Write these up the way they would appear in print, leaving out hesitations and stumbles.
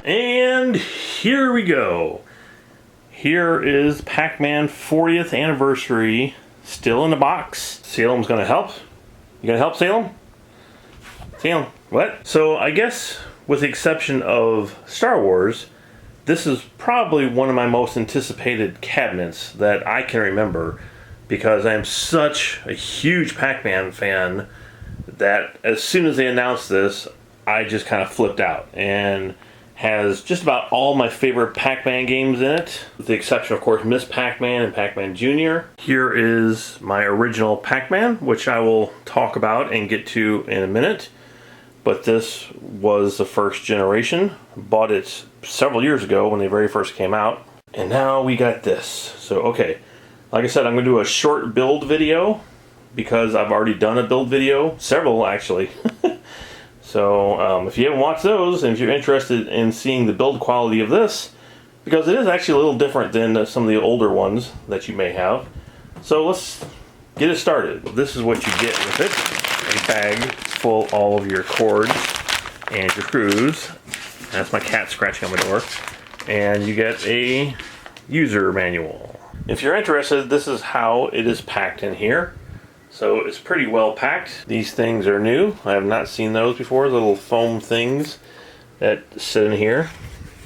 And here we go. Here is Pac-Man 40th anniversary, still in the box. Salem's gonna help. You gonna help, Salem? Salem, what? So I guess with the exception of Star Wars, this is probably one of my most anticipated cabinets that I can remember, because I am such a huge Pac-Man fan that as soon as they announced this, I just kind of flipped out. And has just about all my favorite Pac-Man games in it, with the exception, of course, Miss Pac-Man and Pac-Man Jr. Here is my original Pac-Man, which I will talk about and get to in a minute. But this was the first generation. Bought it several years ago when they very first came out. And now we got this. So, okay. Like I said, I'm going to do a short build video because I've already done a build video. Several, actually. So, if you haven't watched those, and if you're interested in seeing the build quality of this, because it is actually a little different than some of the older ones that you may have. So let's get it started. This is what you get with it. A bag full of all of your cords and your screws. That's my cat scratching on my door. And you get a user manual. If you're interested, this is how it is packed in here. So it's pretty well packed. These things are new. I have not seen those before. Little foam things that sit in here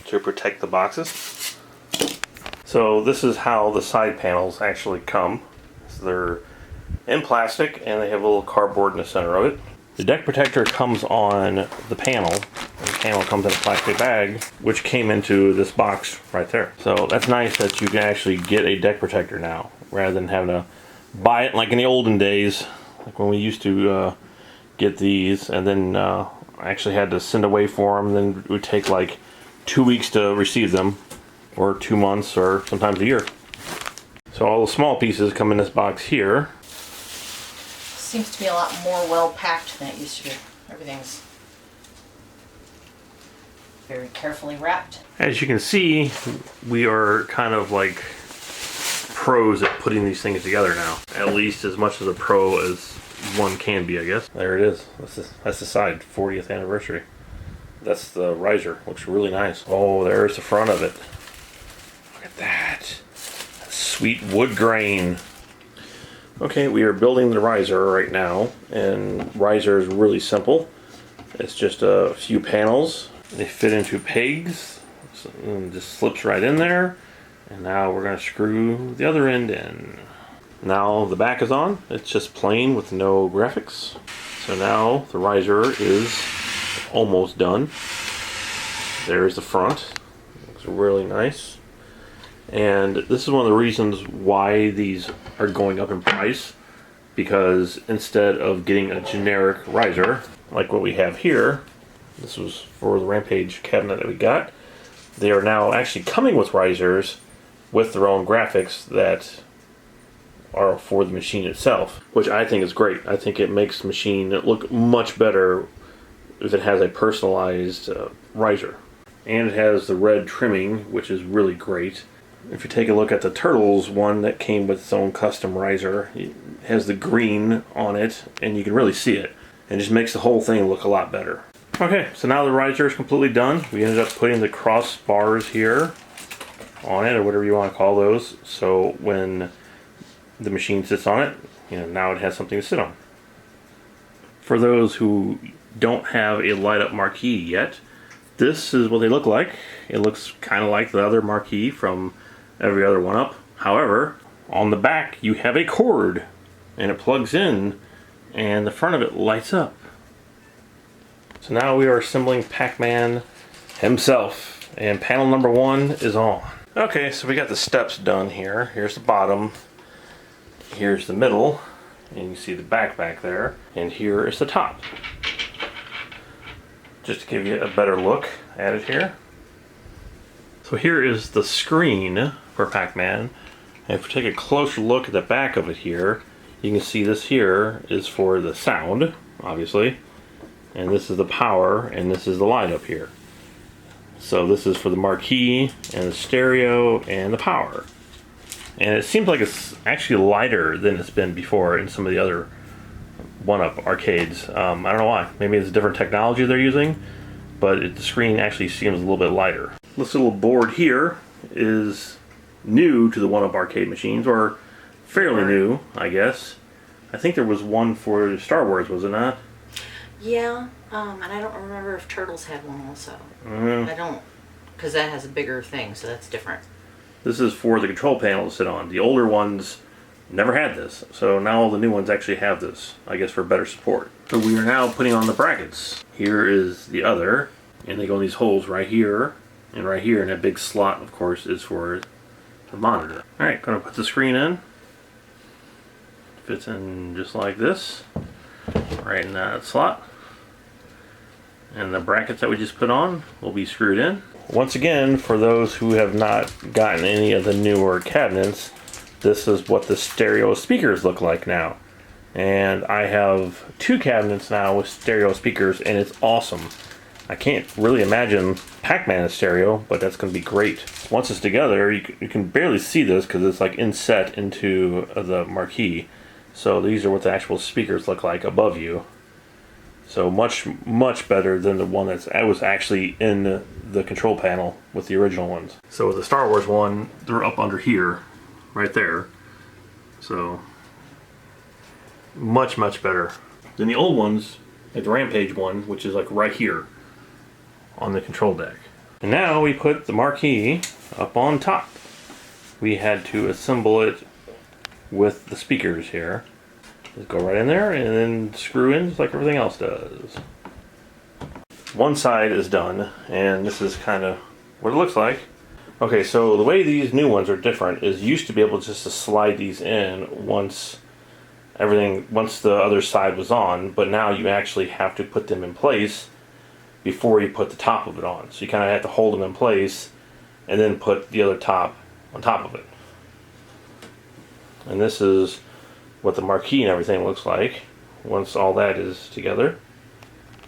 to protect the boxes. So this is how the side panels actually come. So they're in plastic and they have a little cardboard in the center of it. The deck protector comes on the panel. And the panel comes in a plastic bag, which came into this box right there. So that's nice that you can actually get a deck protector now, rather than having to buy it like in the olden days, like when we used to get these, and then I actually had to send away for them. Then it would take like 2 weeks to receive them, or 2 months, or sometimes a year. So all the small pieces come in this box here. Seems to be a lot more well packed than it used to be. Everything's very carefully wrapped. As you can see, we are kind of like pros at putting these things together now. At least as much as a pro as one can be, I guess. There it is. That's the side, 40th anniversary. That's the riser. Looks really nice. Oh, there's the front of it. Look at that. Sweet wood grain. Okay, we are building the riser right now, and riser is really simple. It's just a few panels. They fit into pegs, and just slips right in there. And now we're going to screw the other end in. Now the back is on. It's just plain with no graphics. So now the riser is almost done. There's the front. Looks really nice. And this is one of the reasons why these are going up in price, because instead of getting a generic riser like what we have here, this was for the Rampage cabinet that we got, they are now actually coming with risers with their own graphics that are for the machine itself, which I think is great. I think it makes the machine look much better if it has a personalized riser. And it has the red trimming, which is really great. If you take a look at the Turtles one that came with its own custom riser, it has the green on it, and you can really see it. And just makes the whole thing look a lot better. Okay, so now the riser is completely done. We ended up putting the crossbars here on it, or whatever you want to call those, so when the machine sits on it, now it has something to sit on. For those who don't have a light up marquee yet, this is what they look like. It looks kind of like the other marquee from every other one up. However, on the back you have a cord, and it plugs in, and the front of it lights up. So now we are assembling Pac-Man himself, and panel number 1 is on. Okay, so we got the steps done here. Here's the bottom, here's the middle, and you see the back there, and here is the top. Just to give you a better look at it here. So here is the screen for Pac-Man, and if we take a closer look at the back of it here, you can see this here is for the sound, obviously, and this is the power, and this is the light up here. So this is for the marquee and the stereo and the power. And it seems like it's actually lighter than it's been before in some of the other one-up arcades. I don't know why. Maybe it's a different technology they're using, but the screen actually seems a little bit lighter. This little board here is new to the one-up arcade machines, or fairly new, I guess. I think there was one for Star Wars, was it not? Yeah, and I don't remember if Turtles had one also. I don't, because that has a bigger thing, so that's different. This is for the control panel to sit on. The older ones never had this, so now all the new ones actually have this, I guess for better support. So we are now putting on the brackets. Here is the other, and they go in these holes right here, and that big slot, of course, is for the monitor. Alright, gonna put the screen in. Fits in just like this, right in that slot. And the brackets that we just put on will be screwed in. Once again, for those who have not gotten any of the newer cabinets, this is what the stereo speakers look like now. And I have 2 cabinets now with stereo speakers, and it's awesome. I can't really imagine Pac-Man in stereo, but that's going to be great. Once it's together, you can barely see this because it's like inset into the marquee. So these are what the actual speakers look like above you. So much better than the one that was actually in the control panel with the original ones. So with the Star Wars one, they're up under here, right there. So much better than the old ones, like the Rampage one, which is like right here on the control deck. And now we put the marquee up on top. We had to assemble it with the speakers here. Just go right in there and then screw in just like everything else does. One side is done, and this is kind of what it looks like. Okay, so the way these new ones are different is you used to be able just to slide these in once the other side was on, but now you actually have to put them in place before you put the top of it on. So you kind of have to hold them in place and then put the other top on top of it. And this is what the marquee and everything looks like once all that is together.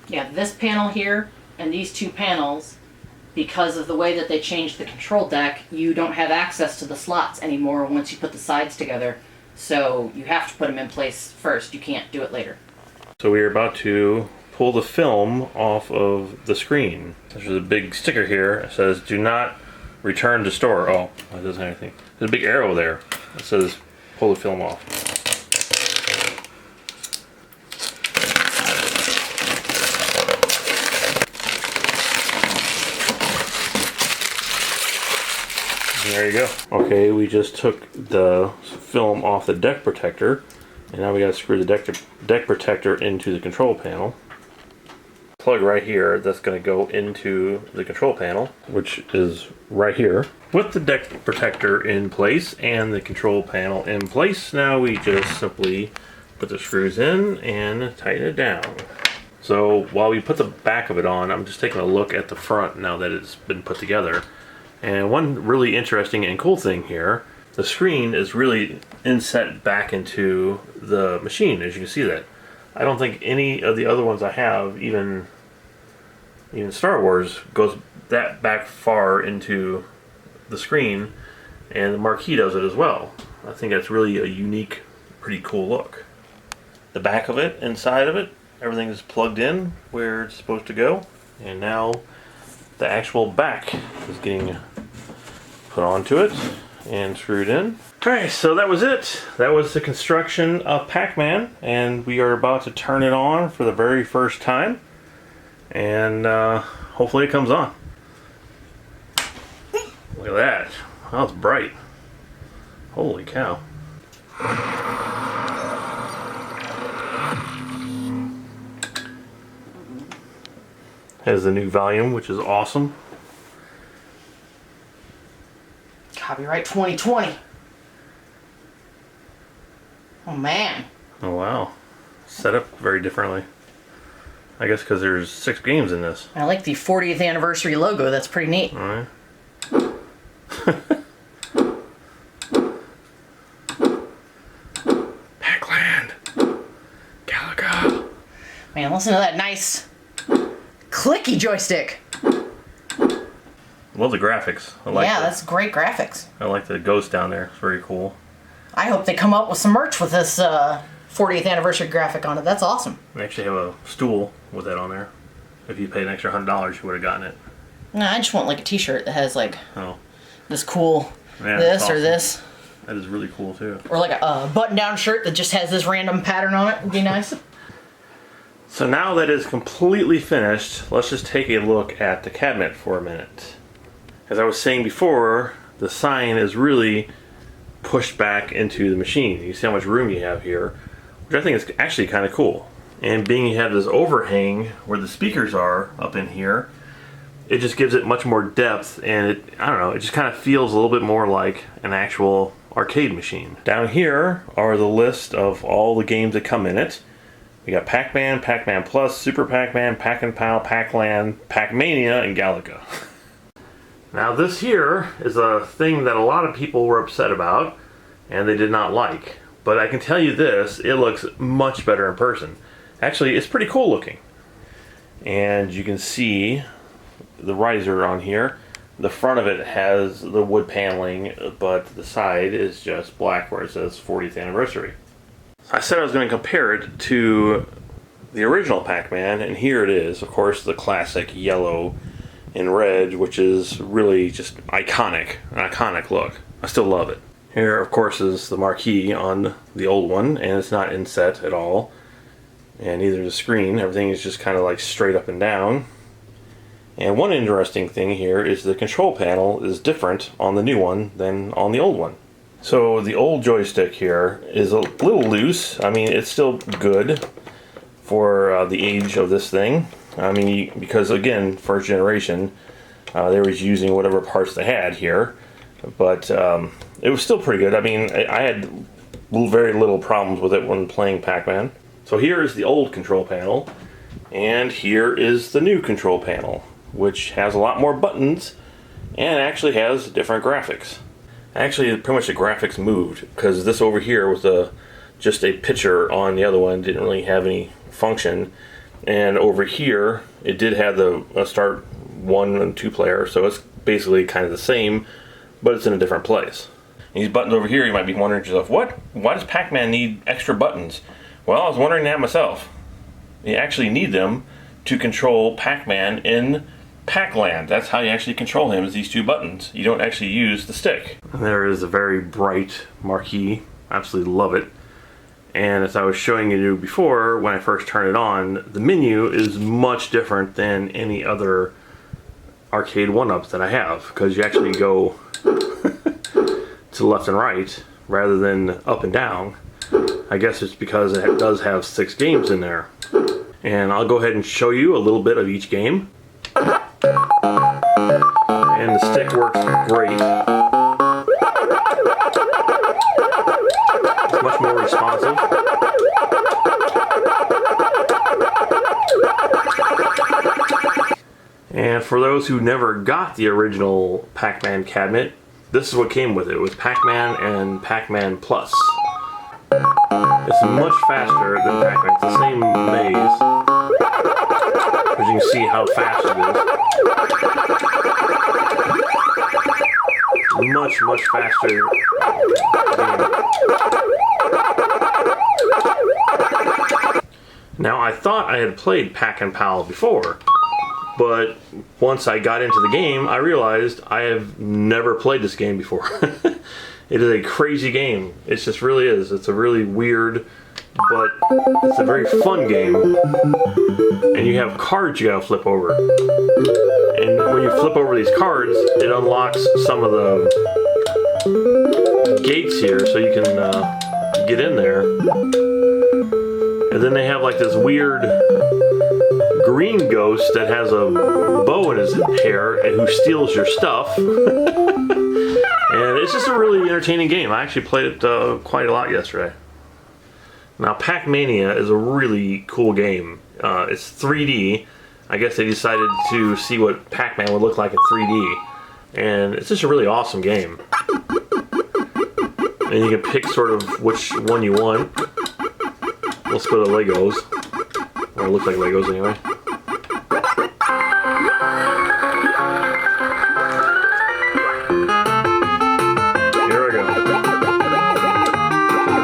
Yeah, this panel here and these 2 panels, because of the way that they changed the control deck, you don't have access to the slots anymore once you put the sides together. So you have to put them in place first. You can't do it later. So we are about to pull the film off of the screen. There's a big sticker here. It says, "Do not return to store." Oh, that doesn't have anything. There's a big arrow there. It says, "Pull the film off." There you go. Okay, we just took the film off the deck protector, and now we got to screw the deck protector into the control panel. Plug right here that's going to go into the control panel, which is right here. With the deck protector in place and the control panel in place, now we just simply put the screws in and tighten it down. So while we put the back of it on, I'm just taking a look at the front now that it's been put together. And one really interesting and cool thing here, the screen is really inset back into the machine, as you can see that. I don't think any of the other ones I have, even Star Wars, goes that back far into the screen, and the marquee does it as well. I think that's really a unique, pretty cool look. The back of it, inside of it, everything is plugged in where it's supposed to go, and now the actual back is getting put onto it and screwed in. Alright, so that was it. That was the construction of Pac-Man, and we are about to turn it on for the very first time, and hopefully it comes on. Look at that. Oh, it's bright. Holy cow. Has the new volume, which is awesome. Copyright 2020. Oh man. Oh wow. Set up very differently. I guess because there's 6 games in this. I like the 40th anniversary logo. That's pretty neat. Alright. Pac-Land. Galaga. Man, listen to that nice clicky joystick. Love the graphics. I like Yeah, that's great graphics. I like the ghost down there. It's very cool. I hope they come up with some merch with this 40th anniversary graphic on it. That's awesome. They actually have a stool with that on there. If you paid an extra $100, you would have gotten it. No, I just want like a t-shirt that has like this cool Yeah, this awesome. or this. That is really cool too. Or like a button-down shirt that just has this random pattern on it. Would be nice. So now that is completely finished, let's just take a look at the cabinet for a minute. As I was saying before, the sign is really pushed back into the machine. You see how much room you have here, which I think is actually kind of cool. And being you have this overhang where the speakers are up in here, it just gives it much more depth, and I don't know, it just kind of feels a little bit more like an actual arcade machine. Down here are the list of all the games that come in it. We got Pac-Man, Pac-Man Plus, Super Pac-Man, Pac-and-Pal, Pac-Land, Pac-Mania, and Galaga. Now this here is a thing that a lot of people were upset about, and they did not like. But I can tell you this, it looks much better in person. Actually, it's pretty cool looking. And you can see the riser on here. The front of it has the wood paneling, but the side is just black where it says 40th anniversary. I said I was going to compare it to the original Pac-Man, and here it is. Of course, the classic yellow and red, which is really just iconic, an iconic look. I still love it. Here, of course, is the marquee on the old one, and it's not inset at all. And neither is the screen. Everything is just kind of like straight up and down. And one interesting thing here is the control panel is different on the new one than on the old one. So the old joystick here is a little loose. I mean, it's still good for the age of this thing. I mean, because again, first generation, they were using whatever parts they had here. But it was still pretty good. I mean, I had very little problems with it when playing Pac-Man. So here is the old control panel, and here is the new control panel, which has a lot more buttons and actually has different graphics. Actually, pretty much the graphics moved, because this over here was just a picture on the other one, didn't really have any function. And over here, it did have the start 1 and 2 player, so it's basically kind of the same, but it's in a different place. And these buttons over here, you might be wondering to yourself, why does Pac-Man need extra buttons? Well, I was wondering that myself. You actually need them to control Pac-Man in Pac-Land. That's how you actually control him, is these two buttons. You don't actually use the stick. And there is a very bright marquee. Absolutely love it. And as I was showing you before, when I first turned it on, the menu is much different than any other arcade 1-ups that I have, because you actually go to left and right rather than up and down. I guess it's because it does have 6 games in there. And I'll go ahead and show you a little bit of each game. And the stick works great. It's much more responsive. And for those who never got the original Pac-Man cabinet, this is what came with it. It was Pac-Man and Pac-Man Plus. It's much faster than Pac-Man. It's the same maze. As you can see how fast it is. Much faster game. Now, I thought I had played Pac-and-Pal before, but once I got into the game, I realized I have never played this game before. It is a crazy game. It just really is. It's a really weird, but it's a very fun game. And you have cards you gotta flip over. And when you flip over these cards, it unlocks some of the gates here so you can get in there. And then they have like this weird green ghost that has a bow in his hair and who steals your stuff. And it's just a really entertaining game. I actually played it quite a lot yesterday. Now, Pac-Mania is a really cool game. It's 3D. I guess they decided to see what Pac-Man would look like in 3D. And it's just a really awesome game. And you can pick sort of which one you want. Let's go to Legos. Or it looks like Legos anyway. Here we go.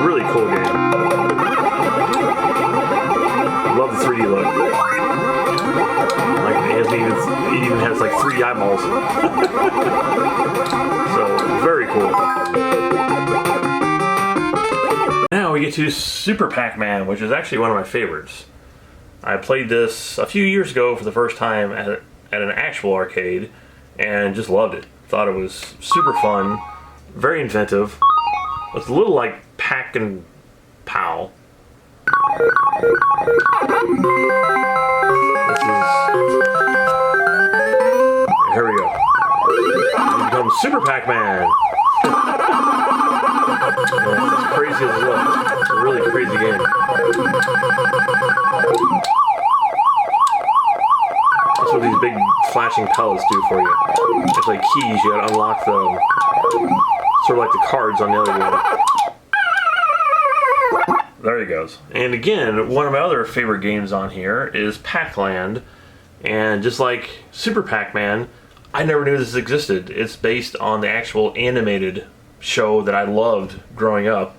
Really cool game. Love the 3D look. it even has like 3 eyeballs. So, very cool. Now we get to Super Pac-Man, which is actually one of my favorites. I played this a few years ago for the first time at an actual arcade, and just loved it. Thought it was super fun, very inventive. It's a little like Pac and Pow. Here we go. You become Super Pac-Man. It's crazy as well. It's a really crazy game. That's what these big flashing pellets do for you. It's like keys. You gotta unlock them. Sort of like the cards on the other game. There he goes. And again, one of my other favorite games on here is Pac-Land. And just like Super Pac-Man, I never knew this existed. It's based on the actual animated show that I loved growing up.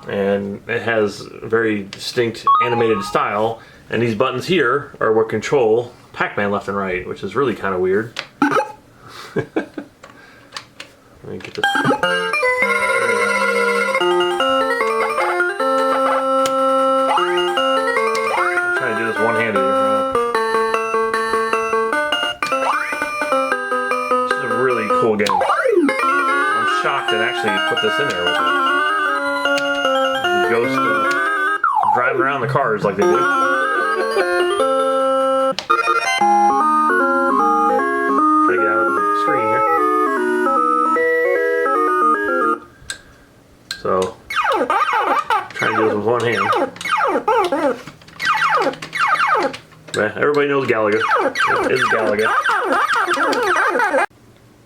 And it has a very distinct animated style. And these buttons here are what control Pac-Man left and right, which is really kind of weird. Let me get this. One-handed here. This is a really cool game. I'm shocked that actually put this in there with it. The ghost driving around the cars like they do. Try to get out of the screen here. So, trying to do this with one hand. Everybody knows Galaga. It's Galaga.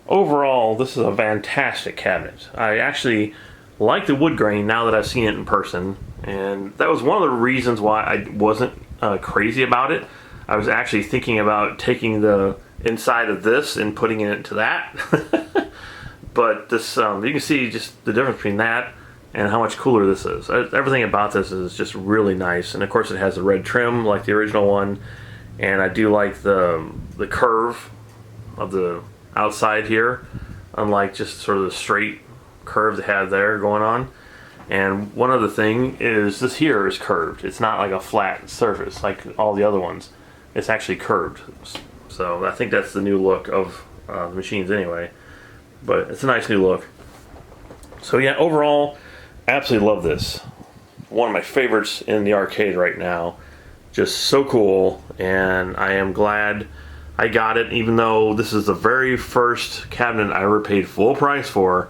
Overall, this is a fantastic cabinet. I actually like the wood grain now that I've seen it in person, and that was one of the reasons why I wasn't crazy about it. I was actually thinking about taking the inside of this and putting it into that. But this, you can see just the difference between that and how much cooler this is. Everything about this is just really nice, and of course it has the red trim like the original one, and I do like the curve of the outside here, unlike just sort of the straight curve they had there going on. And one other thing is this here is curved. It's not like a flat surface like all the other ones. It's actually curved. So I think that's the new look of the machines anyway, but it's a nice new look. So yeah, overall, absolutely love this. One of my favorites in the arcade right now. Just so cool, and I am glad I got it, even though this is the very first cabinet I ever paid full price for.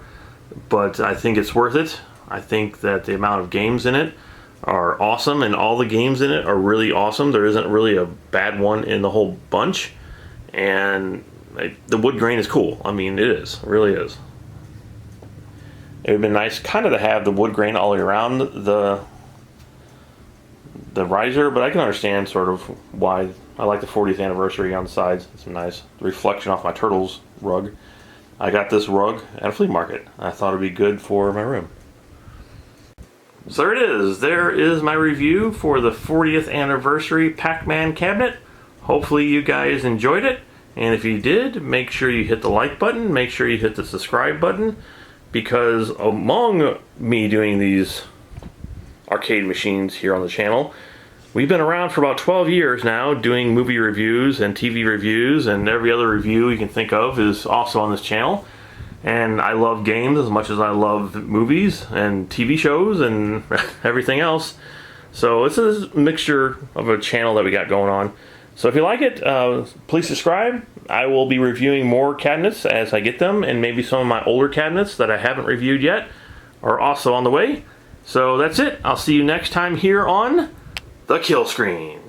But I think it's worth it. I think that the amount of games in it are awesome, and all the games in it are really awesome. There isn't really a bad one in the whole bunch, and the wood grain is cool. I mean, it is. It really is. It would have been nice kind of to have the wood grain all the way around the riser, but I can understand sort of why. I like the 40th anniversary on the sides. It's nice. The reflection off my Turtles rug. I got this rug at a flea market. I thought it'd be good for my room. So there it is. There is my review for the 40th anniversary Pac-Man cabinet. Hopefully you guys enjoyed it. And if you did, make sure you hit the like button. Make sure you hit the subscribe button. Because among me doing these arcade machines here on the channel, we've been around for about 12 years now doing movie reviews and TV reviews, and every other review you can think of is also on this channel. And I love games as much as I love movies and TV shows and everything else. So it's a mixture of a channel that we got going on. So if you like it, please subscribe. I will be reviewing more cabinets as I get them, and maybe some of my older cabinets that I haven't reviewed yet are also on the way. So that's it. I'll see you next time here on the Kill Screen.